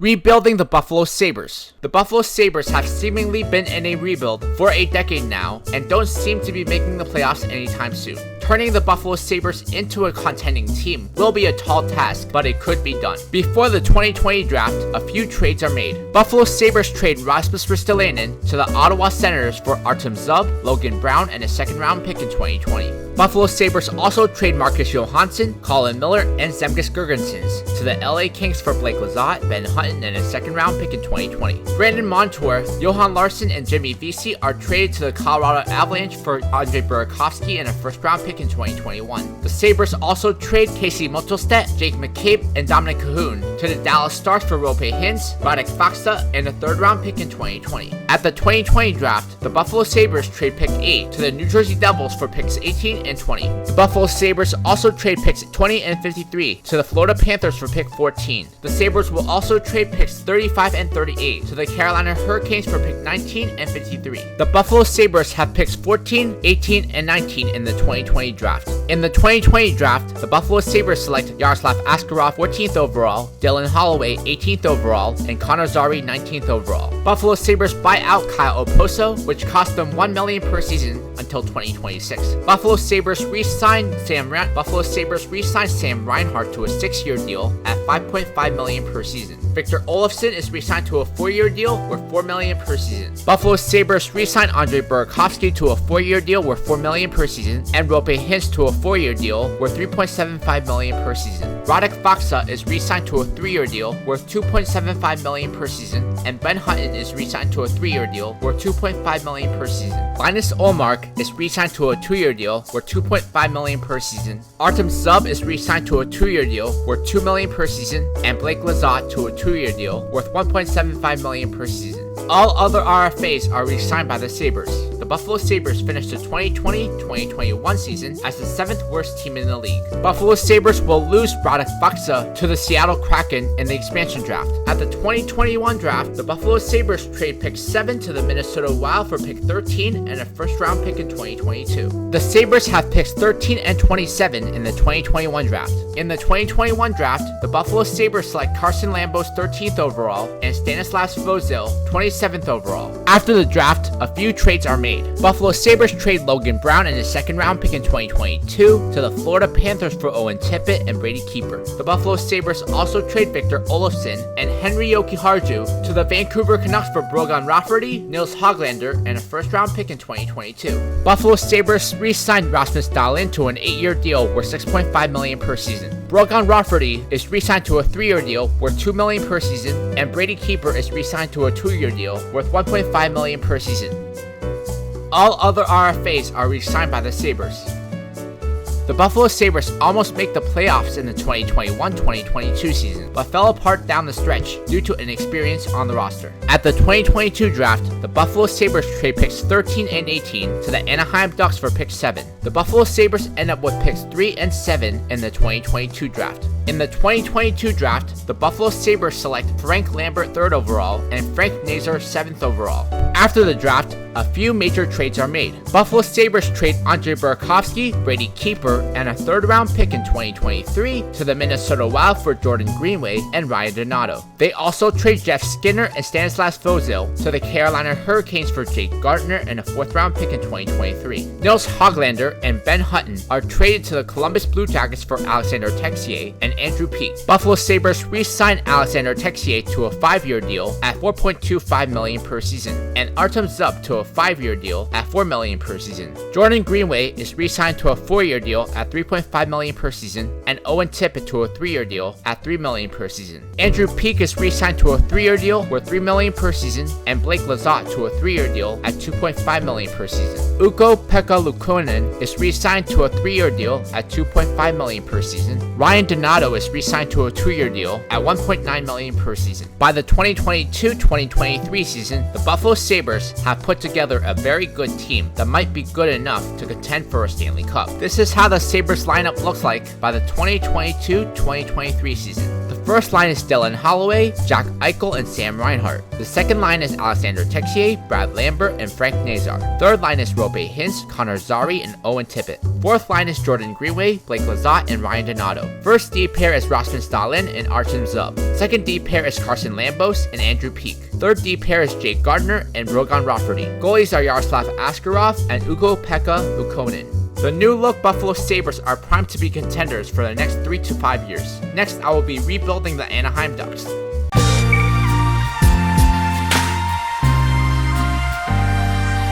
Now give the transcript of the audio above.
Rebuilding the Buffalo Sabres. The Buffalo Sabres have seemingly been in a rebuild for a decade now and don't seem to be making the playoffs anytime soon. Turning the Buffalo Sabres into a contending team will be a tall task, but it could be done. Before the 2020 draft, a few trades are made. Buffalo Sabres trade Rasmus Ristolainen to the Ottawa Senators for R.Hintz-C.Zary-O.Tippett, Logan Brown, and a second-round pick in 2020. Buffalo Sabres also trade Marcus Johansson, Colin Miller, and Zemgus Girgensons to the LA Kings for Blake Lizotte, Ben Hutton, and a second-round pick in 2020. Brandon Montour, Johan Larsson, and Jimmy Vesey are traded to the Colorado Avalanche for Andre Burakovsky and a first-round pick in 2021. The Sabres also trade Casey Mittelstadt, Jake McCabe, and Dominic Cahoon to the Dallas Stars for Roope Hintz, Radek Faksa, and a third-round pick in 2020. At the 2020 draft, the Buffalo Sabres trade pick 8 to the New Jersey Devils for picks 18 and 20. The Buffalo Sabres also trade picks 20 and 53 to the Florida Panthers for pick 14. The Sabres will also trade picks 35 and 38 to the Carolina Hurricanes for pick 19 and 53. The Buffalo Sabres have picks 14, 18, and 19 in the 2020 draft. In the 2020 draft, the Buffalo Sabres select Y.Askarov 14th overall, Dylan Holloway 18th overall, and Connor Zary 19th overall. Buffalo Sabres buy out Kyle Okposo, which cost them $1 million per season until 2026. Buffalo Sabres re-signed Sam Reinhart to a 6-year deal at $5.5 million per season. Victor Olofsson is re-signed to a 4-year deal worth $4 million per season. Buffalo Sabres re-signed Andre Burakovsky to a 4-year deal worth $4 million per season, and Roope Hintz to a 4-year deal worth $3.75 million per season. Radek Faksa is re-signed to a 3-year deal worth $2.75 million per season, and Ben Hutton is re-signed to a 3-year deal worth $2.5 million per season. Linus Ullmark is re-signed to a 2-year deal worth $2.5 million per season. R.Hintz-C.Zary-O.Tippett is re-signed to a 2-year deal worth $2 million per season, and Blake Lizotte to a 2-year deal worth $1.75 million per season. All other RFAs are re-signed by the Sabres. The Buffalo Sabres finished the 2020-2021 season as the 7th worst team in the league. Buffalo Sabres will lose Radek Faksa to the Seattle Kraken in the expansion draft. At the 2021 draft, the Buffalo Sabres trade pick 7 to the Minnesota Wild for pick 13 and a first-round pick in 2022. The Sabres have picks 13 and 27 in the 2021 draft. In the 2021 draft, the Buffalo Sabres select Carson Lambos 13th overall and Stanislav Svozil 27th overall. After the draft, a few trades are made. Buffalo Sabres trade Logan Brown and a second-round pick in 2022 to the Florida Panthers for Owen Tippett and Brady Keeper. The Buffalo Sabres also trade Victor Olofsson and Henry Jokiharju to the Vancouver Canucks for Brogan Rafferty, Nils Hoglander, and a first-round pick in 2022. Buffalo Sabres re-signed Rasmus Dahlin to an 8-year deal worth $6.5 million per season. Brogan Rafferty is re-signed to a 3-year deal worth $2 million per season, and Brady Keeper is re-signed to a 2-year deal worth $1.5 million per season. All other RFAs are re-signed by the Sabres. The Buffalo Sabres almost make the playoffs in the 2021-2022 season, but fell apart down the stretch due to inexperience on the roster. At the 2022 draft, the Buffalo Sabres trade picks 13 and 18 to the Anaheim Ducks for pick 7. The Buffalo Sabres end up with picks 3 and 7 in the 2022 draft. In the 2022 draft, the Buffalo Sabres select Frank Lambert 3rd overall and Frank Nazar 7th overall. After the draft, a few major trades are made. Buffalo Sabres trade Andre Burakovsky, Brady Keeper, and a 3rd-round pick in 2023 to the Minnesota Wild for Jordan Greenway and Ryan Donato. They also trade Jeff Skinner and Stanislav Svozil to the Carolina Hurricanes for J.Gardiner and a 4th-round pick in 2023. Nils Hoglander and Ben Hutton are traded to the Columbus Blue Jackets for Alexandre Texier and Andrew Peeke. Buffalo Sabres re-signed Alexandre Texier to a 5-year deal at $4.25 million per season, and R.Hintz-C.Zary-O.Tippett to a 5-year deal at $4 million per season. Jordan Greenway is re-signed to a 4-year deal at $3.5 million per season, and Owen Tippett to a 3-year deal at $3 million per season. Andrew Peeke is re-signed to a 3-year deal worth $3 million per season, and Blake Lizotte to a 3-year deal at $2.5 million per season. U-P.Luukkonen is re-signed to a 3-year deal at $2.5 million per season. Ryan Donato is re-signed to a 2-year deal at $1.9 million per season. By the 2022-2023 season, the Buffalo Sabres have put together a very good team that might be good enough to contend for a Stanley Cup. This is how the Sabres lineup looks like by the 2022-2023 season. The First line is Dylan Holloway, Jack Eichel, and Sam Reinhart. The second line is Alexandre Texier, Brad Lambert, and Frank Nazar. Third line is Hintz, Connor Zary, and Owen Tippett. Fourth line is Jordan Greenway, Blake Lizotte, and Ryan Donato. First D pair is Rasmus Dahlin and R.Hintz-C.Zary-O.Tippett. Second D pair is Carson Lambos and Andrew Peeke. Third D pair is J.Gardiner and B.Rafferty. Goalies are Y.Askarov and Ukko-Pekka Luukkonen. The new look Buffalo Sabres are primed to be contenders for the next 3 to 5 years. Next, I will be rebuilding the Anaheim Ducks.